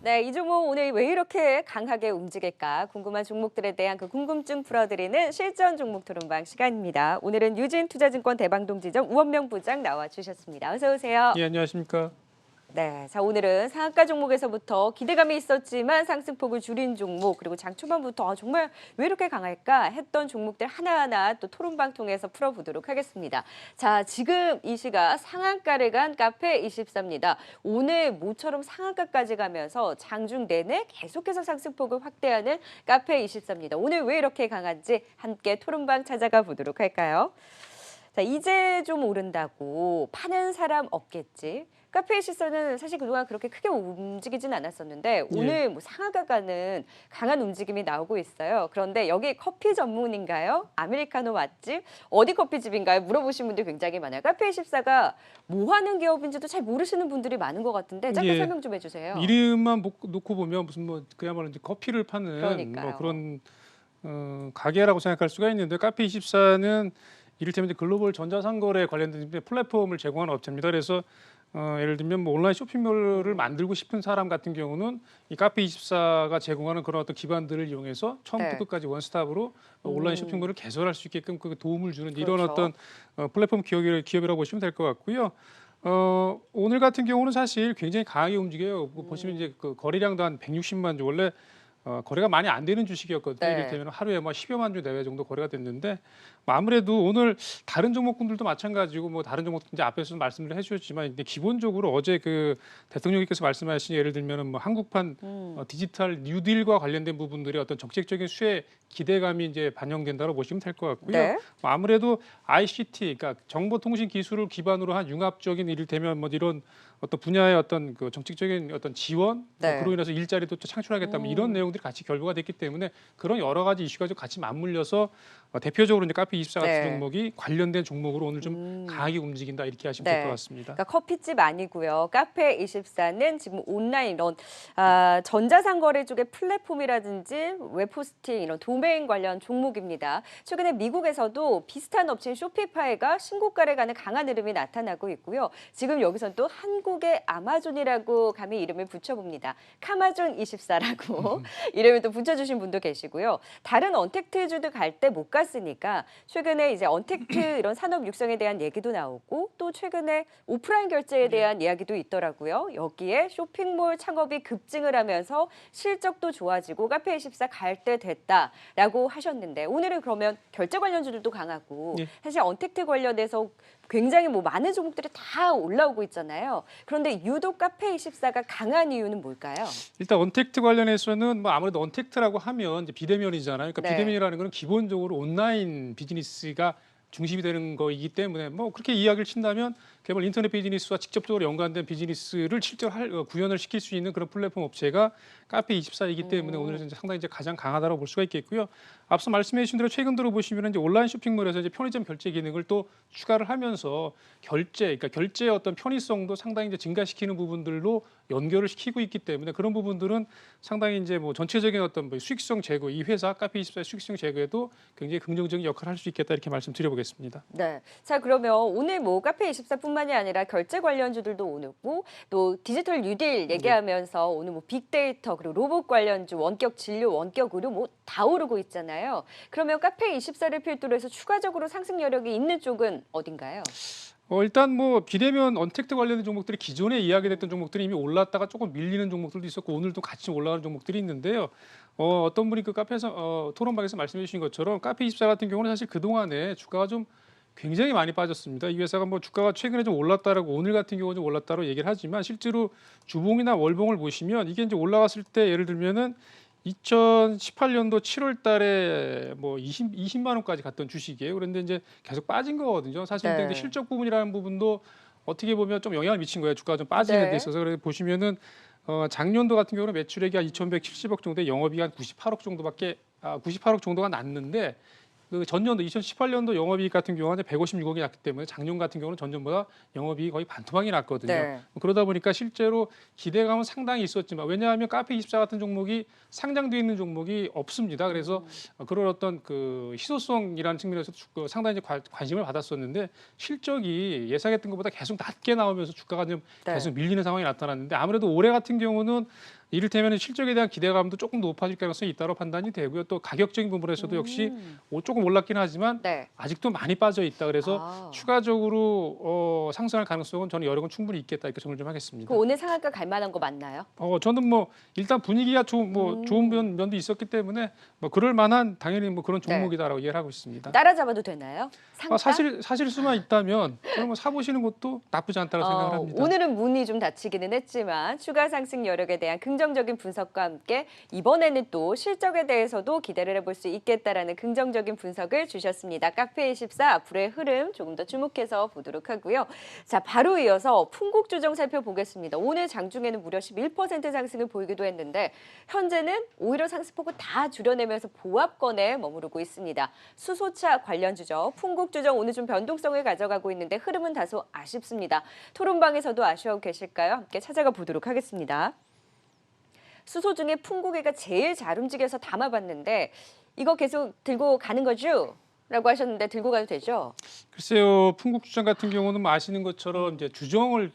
네, 이 종목 오늘 왜 이렇게 강하게 움직일까 궁금한 종목들에 대한 그 궁금증 풀어드리는 실전 종목 토론방 시간입니다. 오늘은 유진투자증권 대방동지점 우원명 부장 나와주셨습니다. 어서 오세요. 예, 안녕하십니까. 네, 자 오늘은 상한가 종목에서부터 기대감이 있었지만 상승폭을 줄인 종목 그리고 장 초반부터 정말 왜 이렇게 강할까 했던 종목들 하나하나 또 토론방 통해서 풀어보도록 하겠습니다. 자, 지금 이 시각 상한가를 간 카페24입니다. 오늘 모처럼 상한가까지 가면서 장중 내내 계속해서 상승폭을 확대하는 카페24입니다. 오늘 왜 이렇게 강한지 함께 토론방 찾아가 보도록 할까요? 자, 이제 좀 오른다고 파는 사람 없겠지. 카페 시세는 사실 그동안 그렇게 크게 움직이진 않았었는데 오늘 뭐 상하가 가는 강한 움직임이 나오고 있어요. 그런데 여기 커피 전문인가요? 아메리카노 맛집? 어디 커피집인가요? 물어보신 분들 굉장히 많아요. 카페24가 뭐 하는 기업인지도 잘 모르시는 분들이 많은 것 같은데 짧게 설명 좀 해주세요. 이름만 놓고 보면 무슨 뭐 그야말로 이제 커피를 파는 그러니까요. 뭐 그런 가게라고 생각할 수가 있는데 카페24는 이를테면 이제 글로벌 전자상거래 관련된 플랫폼을 제공하는 업체입니다. 그래서 예를 들면 뭐 온라인 쇼핑몰을 만들고 싶은 사람 같은 경우는 이 카페24가 제공하는 그런 어떤 기반들을 이용해서 처음부터 네. 끝까지 원스톱으로 온라인 쇼핑몰을 개설할 수 있게끔 그 도움을 주는 이런 그렇죠. 어떤 플랫폼 기업이라고 보시면 될 것 같고요. 오늘 같은 경우는 사실 굉장히 강하게 움직여요. 보시면 이제 그 거래량도 한 160만 주 원래 거래가 많이 안 되는 주식이었거든요. 네. 이를테면 하루에 뭐 10여만 주 내외 정도 거래가 됐는데 뭐 아무래도 오늘 다른 종목군들도 마찬가지고 뭐 다른 종목 이제 앞에서 말씀을 해주셨지만 이제 기본적으로 어제 그 대통령님께서 말씀하신 예를 들면은 뭐 한국판 디지털 뉴딜과 관련된 부분들이 어떤 정책적인 수혜 기대감이 이제 반영된다고 보시면 될 것 같고요. 네. 뭐 아무래도 ICT, 그러니까 정보통신 기술을 기반으로 한 융합적인 이를테면 뭐 이런 어떤 분야의 어떤 그 정책적인 어떤 지원, 네. 그로 인해서 일자리도 또 창출하겠다, 뭐 이런 내용들이 같이 결부가 됐기 때문에 그런 여러 가지 이슈가 좀 같이 맞물려서 대표적으로 이제 카페24 같은 네. 종목이 관련된 종목으로 오늘 좀 강하게 움직인다 이렇게 하시면 될 것 네. 같습니다. 그러니까 커피집 아니고요. 카페24는 지금 온라인 이런 전자상거래 쪽의 플랫폼이라든지 웹호스팅 이런 도메인 관련 종목입니다. 최근에 미국에서도 비슷한 업체인 쇼피파이가 신고가를 가는 강한 흐름이 나타나고 있고요. 지금 여기선 또 한국의 아마존이라고 감히 이름을 붙여봅니다. 카마존24라고 이름을 또 붙여주신 분도 계시고요. 다른 언택트주도 갈 때 못 갔으니까 최근에 이제 언택트 이런 산업 육성에 대한 얘기도 나오고 또 최근에 오프라인 결제에 대한 이야기도 있더라고요. 여기에 쇼핑몰 창업이 급증을 하면서 실적도 좋아지고 카페24 갈 때 됐다라고 하셨는데 오늘은 그러면 결제 관련주들도 강하고 예. 사실 언택트 관련해서 굉장히 뭐 많은 종목들이 다 올라오고 있잖아요. 그런데 유독 카페24가 강한 이유는 뭘까요? 일단 언택트 관련해서는 뭐 아무래도 언택트라고 하면 이제 비대면이잖아요. 그러니까 네. 비대면이라는 거는 기본적으로 온라인 비즈니스가 중심이 되는 거이기 때문에 뭐 그렇게 이야기를 친다면 개발 인터넷 비즈니스와 직접적으로 연관된 비즈니스를 실제로 구현을 시킬 수 있는 그런 플랫폼 업체가 카페24이기 때문에 오늘은 이제 상당히 이제 가장 강하다고 볼 수가 있겠고요. 앞서 말씀해 주신 대로 최근 들어 보시면 이제 온라인 쇼핑몰에서 이제 편의점 결제 기능을 또 추가를 하면서 그러니까 결제의 어떤 편의성도 상당히 이제 증가시키는 부분들로 연결을 시키고 있기 때문에 그런 부분들은 상당히 이제 뭐 전체적인 어떤 뭐 수익성 제고, 이 회사 카페24의 수익성 제고에도 굉장히 긍정적인 역할을 할 수 있겠다 이렇게 말씀드려보겠습니다. 네. 자, 그러면 오늘 뭐 카페24뿐만이 아니라 결제 관련주들도 오르고 또 디지털 뉴딜 얘기하면서 오늘 뭐 빅데이터 그리고 로봇 관련주, 원격 진료, 원격 의료 뭐 다 오르고 있잖아요. 그러면 카페24를 필두로 해서 추가적으로 상승 여력이 있는 쪽은 어딘가요? 일단 뭐 비대면 언택트 관련된 종목들이 기존에 이야기됐던 종목들이 이미 올랐다가 조금 밀리는 종목들도 있었고 오늘도 같이 올라가는 종목들이 있는데요. 어떤 분이 그 카페에서 토론방에서 말씀해 주신 것처럼 카페24 같은 경우는 사실 그동안에 주가가 좀 굉장히 많이 빠졌습니다. 이 회사가 뭐 주가가 최근에 좀 올랐다라고 오늘 같은 경우는 좀 올랐다고 얘기를 하지만 실제로 주봉이나 월봉을 보시면 이게 이제 올라갔을 때 예를 들면은 2018년도 7월 달에 뭐 20만 원까지 갔던 주식이에요. 그런데 이제 계속 빠진 거거든요. 사실 네. 근데 실적 부분이라는 부분도 어떻게 보면 좀 영향을 미친 거예요. 주가가 좀 빠지는 네. 데 있어서. 그래서 보시면은 작년도 같은 경우는 매출액이 한 2,170억 정도에 영업이익 한 98억 정도가 났는데 그 전년도 2018년도 영업이익 같은 경우는 156억이 났기 때문에 작년 같은 경우는 전년보다 영업이익이 거의 반토막이 났거든요. 네. 그러다 보니까 실제로 기대감은 상당히 있었지만 왜냐하면 카페24 같은 종목이 상장되어 있는 종목이 없습니다. 그래서 그런 어떤 그 희소성이라는 측면에서 상당히 이제 관심을 받았었는데 실적이 예상했던 것보다 계속 낮게 나오면서 주가가 좀 네. 계속 밀리는 상황이 나타났는데 아무래도 올해 같은 경우는 이를테면 실적에 대한 기대감도 조금 높아질 가능성이 있다고 판단이 되고요. 또 가격적인 부분에서도 역시 조금 올랐긴 하지만 네. 아직도 많이 빠져 있다. 그래서 아. 추가적으로 상승할 가능성은 저는 여러 건 충분히 있겠다 이렇게 정리를 좀 하겠습니다. 그 오늘 상한가 갈 만한 거 맞나요? 저는 뭐 일단 분위기가 좋은 면도 있었기 때문에 뭐 그럴 만한 당연히 뭐 그런 종목이다라고 이해를 하고 있습니다. 따라잡아도 되나요? 상가? 사실 수만 있다면 저는 뭐 사보시는 것도 나쁘지 않다고 생각을 합니다. 오늘은 문이 좀 닫히기는 했지만 추가 상승 여력에 대한 긍정적인 분석과 함께 이번에는 또 실적에 대해서도 기대를 해볼 수 있겠다라는 긍정적인 분석을 주셨습니다. 카페24 앞으로의 흐름 조금 더 주목해서 보도록 하고요. 자, 바로 이어서 풍국주정 살펴보겠습니다. 오늘 장중에는 무려 11% 상승을 보이기도 했는데 현재는 오히려 상승폭을 다 줄여내면서 보합권에 머무르고 있습니다. 수소차 관련주죠. 풍국주정 오늘 좀 변동성을 가져가고 있는데 흐름은 다소 아쉽습니다. 토론방에서도 아쉬워하고 계실까요? 함께 찾아가 보도록 하겠습니다. 수소 중에 풍국이가 제일 잘 움직여서 담아봤는데 이거 계속 들고 가는 거죠? 라고 하셨는데 들고 가도 되죠? 글쎄요, 풍국주정 같은 경우는 뭐 아시는 것처럼 이제 주정을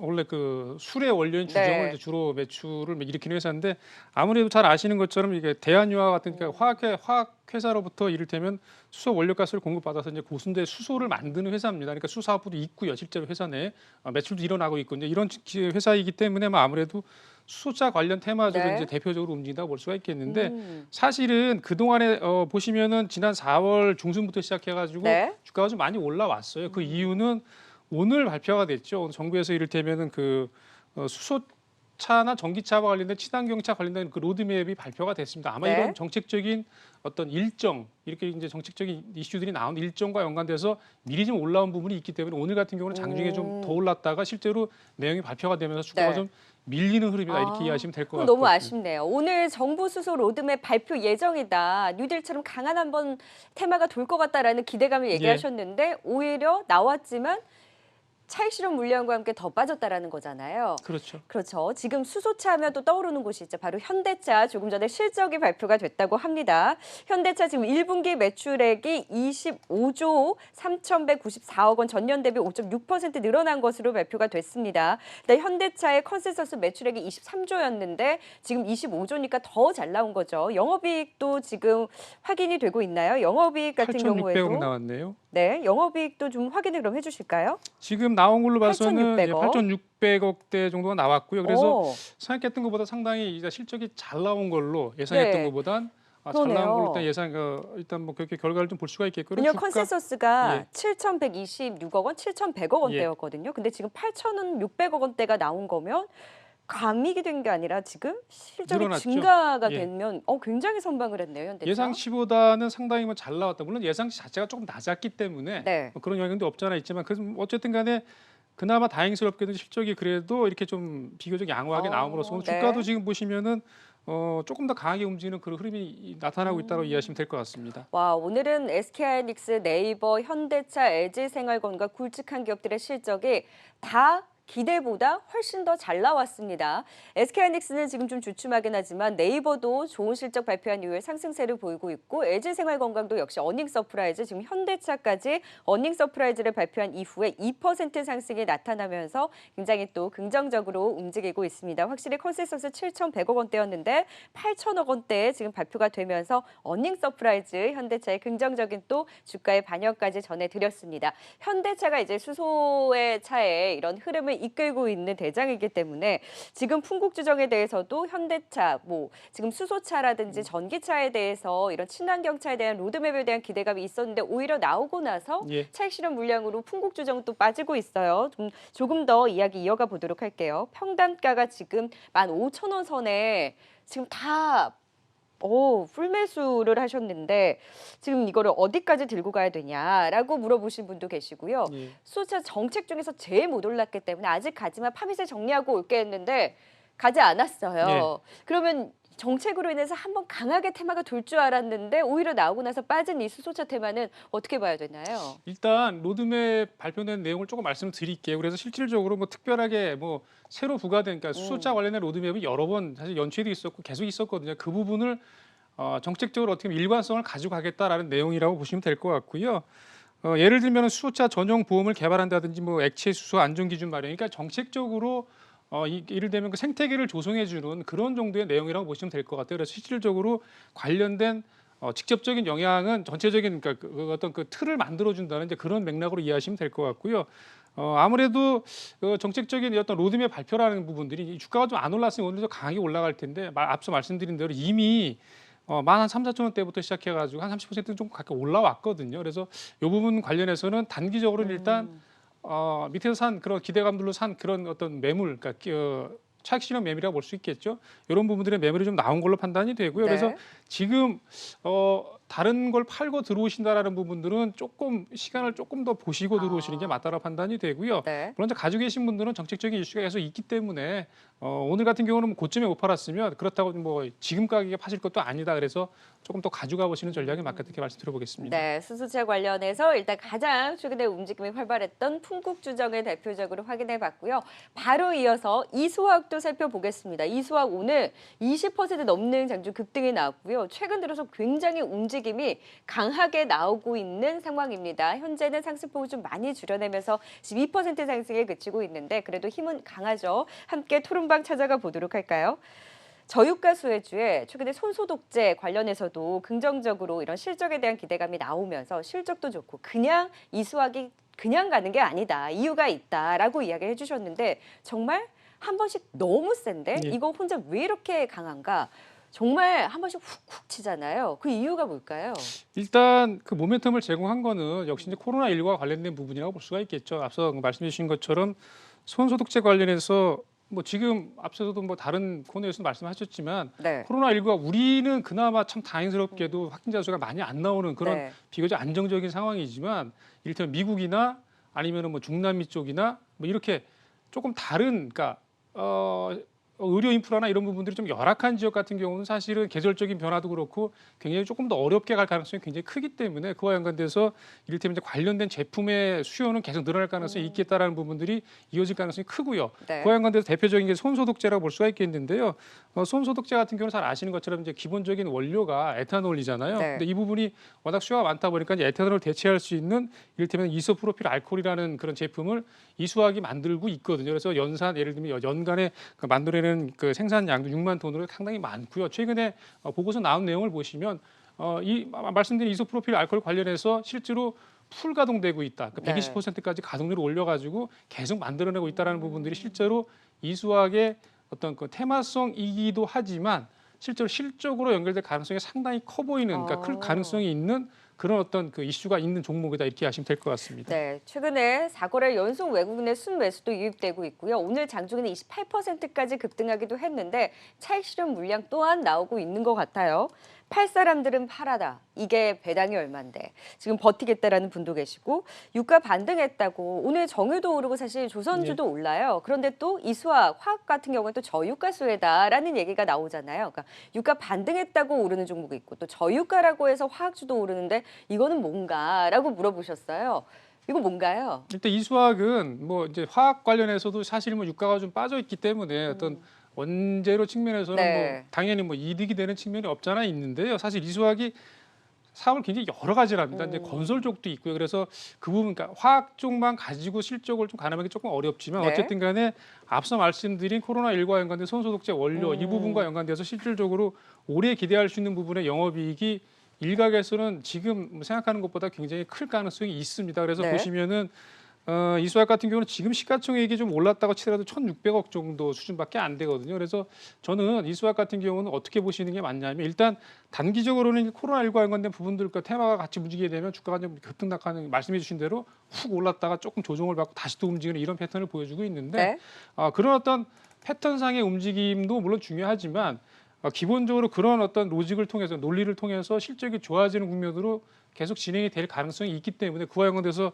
원래 그 술의 원료인 주정을 이제 주로 매출을 일으키는 회사인데 아무래도 잘 아시는 것처럼 이게 대한유화 같은 그러니까 화학 회사로부터 이를테면 수소 원료가스를 공급받아서 이제 고순도의 수소를 만드는 회사입니다. 그러니까 수사업부도 있고요, 실제로 회사 내에 매출도 일어나고 있고 이제 이런 회사이기 때문에 뭐 아무래도 수소차 관련 테마주로 이제 대표적으로 움직인다고 볼 수가 있겠는데 사실은 그 동안에 보시면은 지난 4월 중순부터 시작해가지고 주가가 좀 많이 올라왔어요. 그 이유는 오늘 발표가 됐죠. 오늘 정부에서 이를테면은 그 수소차나 전기차와 관련된 친환경차 관련된 그 로드맵이 발표가 됐습니다. 아마 이런 정책적인 어떤 일정 이렇게 이제 정책적인 이슈들이 나온 일정과 연관돼서 미리 좀 올라온 부분이 있기 때문에 오늘 같은 경우는 장중에 좀 더 올랐다가 실제로 내용이 발표가 되면서 주가가 좀 밀리는 흐름이다 이렇게 이해하시면 될 것 같고 너무 아쉽네요. 오늘 정부 수소 로드맵 발표 예정이다. 뉴딜처럼 강한 한번 테마가 돌 것 같다라는 기대감을 얘기하셨는데 오히려 나왔지만 차익 실현 물량과 함께 더 빠졌다라는 거잖아요. 그렇죠. 그렇죠. 지금 수소차 하면 또 떠오르는 곳이 있죠. 바로 현대차. 조금 전에 실적이 발표가 됐다고 합니다. 현대차 지금 1분기 매출액이 25조 3,194억 원 전년 대비 5.6% 늘어난 것으로 발표가 됐습니다. 현대차의 컨센서스 매출액이 23조였는데 지금 25조니까 더 잘 나온 거죠. 영업이익도 지금 확인이 되고 있나요? 영업이익 같은 경우에도 8,600억 나왔네요. 네, 영업이익도 좀 확인을 그럼 해주실까요? 지금 나온 걸로 봐서는 8,600억. 8,600억대 정도가 나왔고요. 그래서 오. 생각했던 것보다 상당히 실적이 잘 나온 걸로 예상했던 것보단 잘 나온 걸로 일단 일단 뭐 그렇게 결과를 좀 볼 수가 있겠고요. 왜냐면 컨센서스가 7,126억 원, 7,100억 원대였거든요. 근데 지금 8,600억 원대가 나온 거면 감익이 된 게 아니라 지금 실적이 늘어났죠. 증가가 되면 굉장히 선방을 했네요. 현대차. 예상치보다는 상당히 뭐 잘 나왔다. 물론 예상치 자체가 조금 낮았기 때문에 뭐 그런 영향도 없지 않아 있지만 그래서 어쨌든 간에 그나마 다행스럽게도 실적이 그래도 이렇게 좀 비교적 양호하게 나옴으로써 주가도 지금 보시면은 조금 더 강하게 움직이는 그런 흐름이 나타나고 있다고 이해하시면 될 것 같습니다. 와, 오늘은 SK하이닉스, 네이버, 현대차, LG생활건강 굵직한 기업들의 실적이 다 기대보다 훨씬 더 잘 나왔습니다. SK하이닉스는 지금 좀 주춤하긴 하지만 네이버도 좋은 실적 발표한 이후에 상승세를 보이고 있고 LG생활건강도 역시 어닝 서프라이즈, 지금 현대차까지 어닝 서프라이즈를 발표한 이후에 2% 상승이 나타나면서 굉장히 또 긍정적으로 움직이고 있습니다. 확실히 컨센서스 7,100억 원대였는데 8,000억 원대에 지금 발표가 되면서 어닝 서프라이즈 현대차의 긍정적인 또 주가의 반영까지 전해드렸습니다. 현대차가 이제 수소의 차에 이런 흐름을 이끌고 있는 대장이기 때문에 지금 풍국주정에 대해서도 현대차, 뭐 지금 수소차라든지 전기차에 대해서 이런 친환경차에 대한 로드맵에 대한 기대감이 있었는데 오히려 나오고 나서 차익 실현 물량으로 풍국주정 또 빠지고 있어요. 조금 더 이야기 이어가 보도록 할게요. 평단가가 지금 15,000원 선에 지금 다 풀매수를 하셨는데 지금 이거를 어디까지 들고 가야 되냐라고 물어보신 분도 계시고요. 수소차 정책 중에서 제일 못 올랐기 때문에 아직 가지만 파빗을 정리하고 올게 했는데 가지 않았어요. 그러면 정책으로 인해서 한번 강하게 테마가 돌 줄 알았는데 오히려 나오고 나서 빠진 이 수소차 테마는 어떻게 봐야 되나요? 일단 로드맵 발표된 내용을 조금 말씀드릴게요. 그래서 실질적으로 뭐 특별하게 뭐 새로 부과된 그러니까 수소차 관련된 로드맵이 여러 번 사실 연초에도 있었고 계속 있었거든요. 그 부분을 정책적으로 어떻게 보면 일관성을 가지고 가겠다라는 내용이라고 보시면 될 것 같고요. 예를 들면 수소차 전용 보험을 개발한다든지 뭐 액체 수소 안전 기준 마련, 그러니까 정책적으로 예를 들면 그 생태계를 조성해주는 그런 정도의 내용이라고 보시면 될 것 같아요. 그래서 실질적으로 관련된 직접적인 영향은 전체적인 그러니까 그 어떤 그 틀을 만들어준다는 이제 그런 맥락으로 이해하시면 될 것 같고요. 아무래도 정책적인 어떤 로드맵 발표라는 부분들이 이 주가가 좀 안 올랐으면 오늘도 강하게 올라갈 텐데 앞서 말씀드린 대로 이미 만 3, 4천 원대부터 시작해가지고 한 30%좀 가까이 올라왔거든요. 그래서 이 부분 관련해서는 단기적으로는 일단 밑에서 산 그런 기대감들로 산 그런 어떤 매물, 그러니까 차익 실현 매물이라고 볼 수 있겠죠. 이런 부분들의 매물이 좀 나온 걸로 판단이 되고요. 그래서 네. 지금 다른 걸 팔고 들어오신다라는 부분들은 조금 시간을 조금 더 보시고 들어오시는 게 맞다라 판단이 되고요. 네. 물론 이제 가지고 계신 분들은 정책적인 이슈가 계속 있기 때문에 오늘 같은 경우는 뭐 고점에 못 팔았으면 그렇다고 뭐 지금 가격에 파실 것도 아니다. 그래서 조금 더 가져가 보시는 전략이 맞겠다 이렇게 말씀드려보겠습니다. 네, 수소차 관련해서 일단 가장 최근에 움직임이 활발했던 풍국주정을 대표적으로 확인해 봤고요. 바로 이어서 이수화학도 살펴보겠습니다. 이수화학 오늘 20% 넘는 장중 급등이 나왔고요. 최근 들어서 굉장히 움직임이 강하게 나오고 있는 상황입니다. 현재는 상승폭을 좀 많이 줄여내면서 12% 상승에 그치고 있는데 그래도 힘은 강하죠. 함께 토론방 찾아가 보도록 할까요? 저유가 수혜주에 최근에 손소독제 관련해서도 긍정적으로 이런 실적에 대한 기대감이 나오면서 실적도 좋고 그냥 이수학이 그냥 가는 게 아니다. 이유가 있다라고 이야기를 해주셨는데 정말 한 번씩 너무 센데 예. 이거 혼자 왜 이렇게 강한가? 정말 한 번씩 훅훅 치잖아요. 그 이유가 뭘까요? 일단 그 모멘텀을 제공한 거는 역시 이제 코로나19와 관련된 부분이라고 볼 수가 있겠죠. 앞서 말씀해 주신 것처럼 손소독제 관련해서 뭐 지금 앞서서도 뭐 다른 코너에서도 말씀하셨지만 네. 코로나19가 우리는 그나마 참 다행스럽게도 확진자 수가 많이 안 나오는 그런 네. 비교적 안정적인 상황이지만 이를테면 미국이나 아니면은 뭐 중남미 쪽이나 뭐 이렇게 조금 다른 그러니까 의료 인프라나 이런 부분들이 좀 열악한 지역 같은 경우는 사실은 계절적인 변화도 그렇고 굉장히 조금 더 어렵게 갈 가능성이 굉장히 크기 때문에 그와 연관돼서 이를테면 이제 관련된 제품의 수요는 계속 늘어날 가능성이 있겠다라는 부분들이 이어질 가능성이 크고요. 네. 그와 연관돼서 대표적인 게 손소독제라고 볼 수가 있겠는데요. 손소독제 같은 경우는 잘 아시는 것처럼 이제 기본적인 원료가 에탄올이잖아요. 네. 근데 이 부분이 워낙 수요가 많다 보니까 이제 에탄올을 대체할 수 있는 이를테면 이소프로필 알코올이라는 그런 제품을 이수화학이 만들고 있거든요. 그래서 연산 예를 들면 연간에 그 만들어내는 그 생산량도 6만 톤으로 상당히 많고요. 최근에 보고서 나온 내용을 보시면 말씀드린 이소프로필 알코올 관련해서 실제로 풀 가동되고 있다. 네. 120%까지 가동률을 올려가지고 계속 만들어내고 있다는 부분들이 실제로 이수학의 어떤 그 테마성이기도 하지만 실제로 실적으로 연결될 가능성이 상당히 커 보이는, 그러니까 클 가능성이 있는 그런 어떤 그 이슈가 있는 종목이다 이렇게 하시면 될 것 같습니다. 네, 최근에 4거래 연속 외국인의 순매수도 유입되고 있고요. 오늘 장중에는 28%까지 급등하기도 했는데 차익 실현 물량 또한 나오고 있는 것 같아요. 팔 사람들은 팔아다. 이게 배당이 얼만데 지금 버티겠다라는 분도 계시고 유가 반등했다고 오늘 정유도 오르고 사실 조선주도 올라요. 그런데 또 이수화 화학 같은 경우는 또 저유가 수혜다라는 얘기가 나오잖아요. 그러니까 유가 반등했다고 오르는 종목이 있고 또 저유가라고 해서 화학주도 오르는데 이거는 뭔가라고 물어보셨어요. 이거 뭔가요? 일단 이수학은 뭐 이제 화학 관련해서도 사실 뭐 유가가 좀 빠져 있기 때문에 어떤 원재료 측면에서는 네. 뭐 당연히 뭐 이득이 되는 측면이 없잖아 있는데요. 사실 이수학이 사업을 굉장히 여러 가지를 합니다. 이제 건설 쪽도 있고요. 그래서 그 부분, 그러니까 화학 쪽만 가지고 실적을 좀 가늠하기 조금 어렵지만 네. 어쨌든 간에 앞서 말씀드린 코로나19와 연관된 손소독제 원료 이 부분과 연관돼서 실질적으로 올해 기대할 수 있는 부분의 영업이익이 일각에서는 지금 생각하는 것보다 굉장히 클 가능성이 있습니다. 그래서 네. 보시면은 이수학 같은 경우는 지금 시가총액이 좀 올랐다고 치더라도 1,600억 정도 수준밖에 안 되거든요. 그래서 저는 이수학 같은 경우는 어떻게 보시는 게 맞냐면 일단 단기적으로는 코로나19와 연관된 부분들과 테마가 같이 움직이게 되면 주가가 좀 급등락하는 말씀해 주신 대로 훅 올랐다가 조금 조정을 받고 다시 또 움직이는 이런 패턴을 보여주고 있는데 네. 그런 어떤 패턴상의 움직임도 물론 중요하지만 기본적으로 그런 어떤 로직을 통해서 논리를 통해서 실적이 좋아지는 국면으로 계속 진행이 될 가능성이 있기 때문에 그와 연관돼서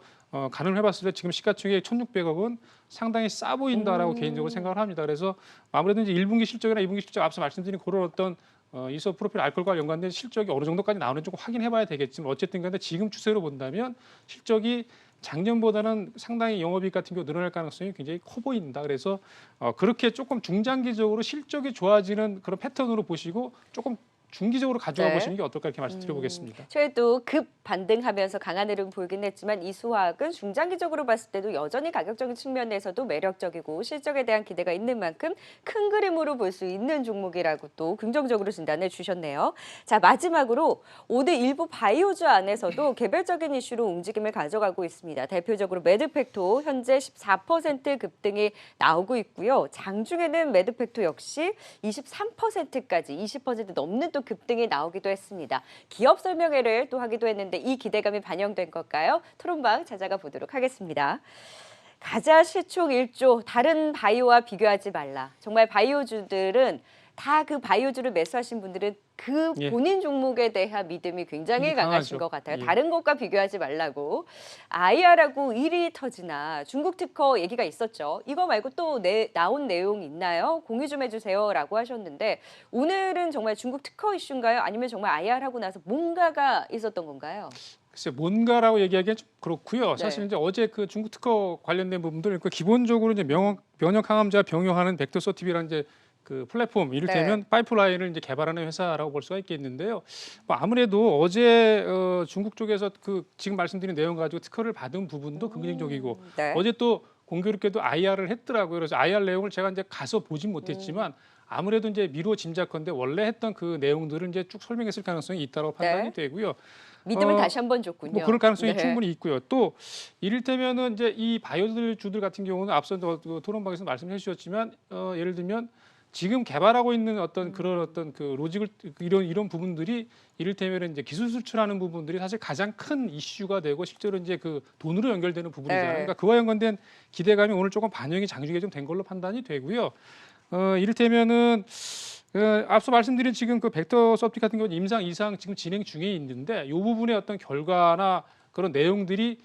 가늠을 해봤을 때 지금 시가총액 1,600억은 상당히 싸 보인다라고 개인적으로 생각을 합니다. 그래서 아무래도 이제 1분기 실적이나 2분기 실적 앞서 말씀드린 그런 어떤 이소프로필 알코올과 연관된 실적이 어느 정도까지 나오는지 조금 확인해봐야 되겠지만 어쨌든 간에 지금 추세로 본다면 실적이 작년보다는 상당히 영업이익 같은 경우 늘어날 가능성이 굉장히 커 보인다. 그래서 그렇게 조금 중장기적으로 실적이 좋아지는 그런 패턴으로 보시고 조금 중기적으로 가져가 네. 보시는 게 어떨까 이렇게 말씀드려보겠습니다. 최근 급 반등하면서 강한 흐름 보이긴 했지만 이 수화학은 중장기적으로 봤을 때도 여전히 가격적인 측면에서도 매력적이고 실적에 대한 기대가 있는 만큼 큰 그림으로 볼 수 있는 종목이라고 또 긍정적으로 진단해 주셨네요. 자, 마지막으로 오늘 일부 바이오주 안에서도 개별적인 이슈로 움직임을 가져가고 있습니다. 대표적으로 매드팩토 현재 14% 급등이 나오고 있고요. 장중에는 매드팩토 역시 23%까지 20% 넘는 또 급등이 나오기도 했습니다. 기업 설명회를 또 하기도 했는데 이 기대감이 반영된 걸까요? 토론방 찾아가 보도록 하겠습니다. 가자 시총 1조, 다른 바이오와 비교하지 말라. 정말 바이오주들은 다 그 바이오주를 매수하신 분들은 그 예. 본인 종목에 대한 믿음이 굉장히 믿음이 강하신 강하죠. 것 같아요. 예. 다른 것과 비교하지 말라고. IR하고 1위 터지나 중국 특허 얘기가 있었죠. 이거 말고 또 나온 내용 있나요? 공유 좀 해주세요라고 하셨는데 오늘은 정말 중국 특허 이슈인가요? 아니면 정말 IR하고 나서 뭔가가 있었던 건가요? 글쎄 뭔가라고 얘기하기엔 좀 그렇고요. 사실 네. 이제 어제 그 중국 특허 관련된 부분들 그 기본적으로 이제 면역 항암제와 병용하는 벡터 서티비라는 이제 그 플랫폼 이를테면 네. 파이프라인을 이제 개발하는 회사라고 볼 수가 있겠는데요. 뭐 아무래도 어제 중국 쪽에서 그 지금 말씀드린 내용 가지고 특허를 받은 부분도 긍정적이고 네. 어제 또 공교롭게도 IR을 했더라고요. 그래서 IR 내용을 제가 이제 가서 보진 못했지만 아무래도 이제 미루어 짐작컨대 원래 했던 그 내용들을 이제 쭉 설명했을 가능성이 있다고 판단이 네. 되고요. 믿음을 어, 다시 한번 줬군요. 뭐 그럴 가능성이 네. 충분히 있고요. 또 이를테면은 이제 이 바이오주들 같은 경우는 앞서 그 토론방에서 말씀해 주셨지만 예를 들면 지금 개발하고 있는 어떤 그런 어떤 그 로직을 이런 부분들이 이를테면 이제 기술 수출하는 부분들이 사실 가장 큰 이슈가 되고 실제로 이제 그 돈으로 연결되는 부분이잖아요. 네. 그러니까 그와 연관된 기대감이 오늘 조금 반영이 장중에 좀 된 걸로 판단이 되고요. 이를테면은 앞서 말씀드린 지금 그 벡터 서티 같은 경우는 임상 이상 지금 진행 중에 있는데 이 부분의 어떤 결과나 그런 내용들이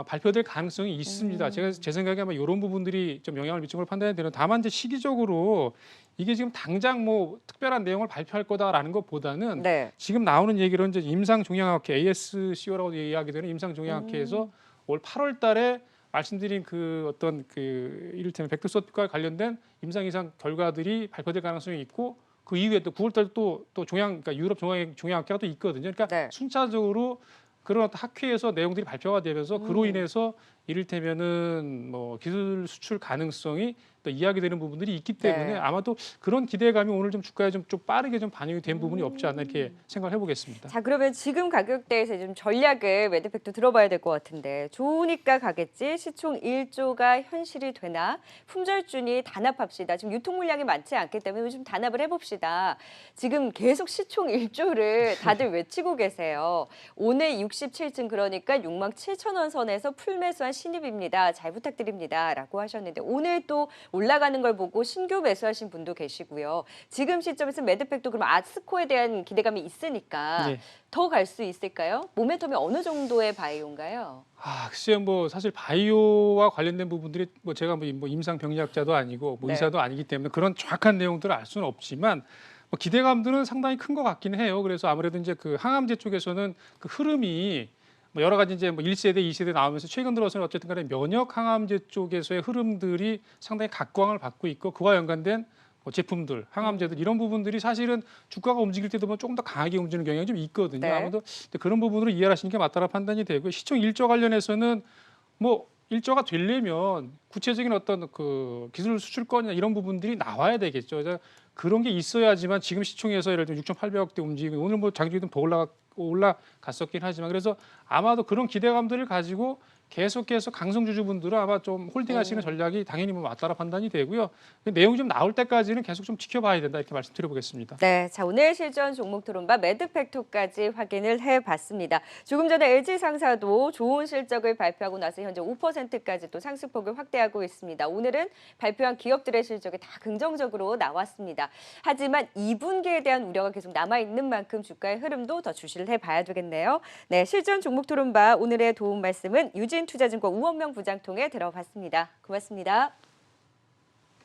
발표될 가능성이 있습니다. 제 생각에 아마 이런 부분들이 좀 영향을 미친 걸 판단이 되는. 다만 이제 시기적으로 이게 지금 당장 뭐 특별한 내용을 발표할 거다라는 것보다는 네. 지금 나오는 얘기로 이제 임상 종양학회 ASCO라고 이야기되는 임상 종양학회에서 올 8월달에 말씀드린 그 어떤 그 이를테면 벡터 서티과 관련된 임상 이상 결과들이 발표될 가능성이 있고 그 이후에 또 9월달 또 종양 그러니까 유럽 종양학회가 또 있거든요. 그러니까 네. 순차적으로 그런 어떤 학회에서 내용들이 발표가 되면서 그로 인해서 이를테면은 뭐 기술 수출 가능성이 또 이야기되는 부분들이 있기 때문에 네. 아마도 그런 기대감이 오늘 좀 주가에 좀 빠르게 좀 반영이 된 부분이 없지 않나 이렇게 생각을 해보겠습니다. 자, 그러면 지금 가격대에서 좀 전략을 매드팩도 들어봐야 될 것 같은데 좋으니까 가겠지 시총 1조가 현실이 되나 품절준이 단합합시다. 지금 유통 물량이 많지 않기 때문에 좀 단합을 해봅시다. 지금 계속 시총 1조를 다들 외치고 계세요. 오늘 67층 그러니까 67,000원 선에서 풀매수한 신입입니다. 잘 부탁드립니다. 라고 하셨는데 오늘 또 올라가는 걸 보고 신규 매수하신 분도 계시고요. 지금 시점에서 매드팩도 그럼 아스코에 대한 기대감이 있으니까 네. 더 갈 수 있을까요? 모멘텀이 어느 정도의 바이오인가요? 글쎄요, 뭐 사실 바이오와 관련된 부분들이 뭐 제가 뭐 임상 병리학자도 아니고 뭐 네. 의사도 아니기 때문에 그런 정확한 내용들을 알 수는 없지만 뭐 기대감들은 상당히 큰 것 같긴 해요. 그래서 아무래도 이제 그 항암제 쪽에서는 그 흐름이 뭐 여러 가지 이제 뭐 1세대, 2세대 나오면서 최근 들어서는 어쨌든 간에 면역 항암제 쪽에서의 흐름들이 상당히 각광을 받고 있고 그와 연관된 뭐 제품들, 항암제들 이런 부분들이 사실은 주가가 움직일 때도 뭐 조금 더 강하게 움직이는 경향이 좀 있거든요. 네. 아무도 그런 부분으로 이해를 하시는 게 맞다라 판단이 되고요. 시총 1조 관련해서는 뭐 1조가 되려면 구체적인 어떤 그 기술 수출권이나 이런 부분들이 나와야 되겠죠. 그래서 그런 게 있어야지만 지금 시총에서 예를 들면 6,800억대 움직이고 오늘 뭐 장중에도 더 올라갔었긴 하지만 그래서 아마도 그런 기대감들을 가지고 계속해서 강성주주분들은 아마 좀 홀딩하시는 전략이 당연히 뭐 맞다라 판단이 되고요. 내용이 좀 나올 때까지는 계속 좀 지켜봐야 된다 이렇게 말씀드려보겠습니다. 네, 자 오늘 실전 종목 토론바 매드팩토까지 확인을 해봤습니다. 조금 전에 LG상사도 좋은 실적을 발표하고 나서 현재 5%까지 또 상승폭을 확대하고 있습니다. 오늘은 발표한 기업들의 실적이 다 긍정적으로 나왔습니다. 하지만 2분기에 대한 우려가 계속 남아있는 만큼 주가의 흐름도 더 주시를 해봐야 되겠네요. 네, 실전 종목 토론바 오늘의 도움 말씀은 유진투자증권 우원명 부장 통해 들어봤습니다. 고맙습니다.